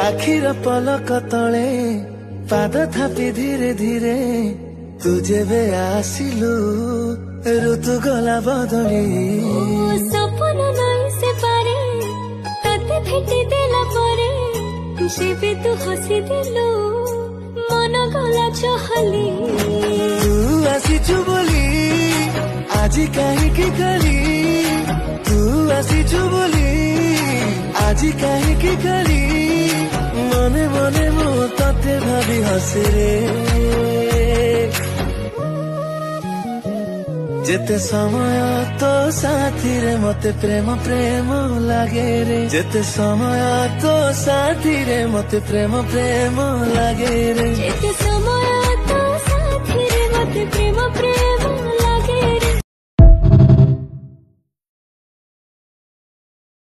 आखिर पलक तले पाद थापी धीरे धीरे तू जेबे आसिलु ऋतु गला बदली सपन नहीं से पारे तते भेटी देला परे जेबे तू हसी दिलु मन गला चहली तू आसीचु बोली आजी काहे की कली तू आसीचु बोली आजी काहे की कली मने मने मो तते भाबी हसे रे जेते समय तो साथी रे मते प्रेम प्रेम लागे रे जेते समय तो साथी रे मते प्रेम प्रेम लागे रे जेते समय तो साथी रे मते प्रेम प्रेम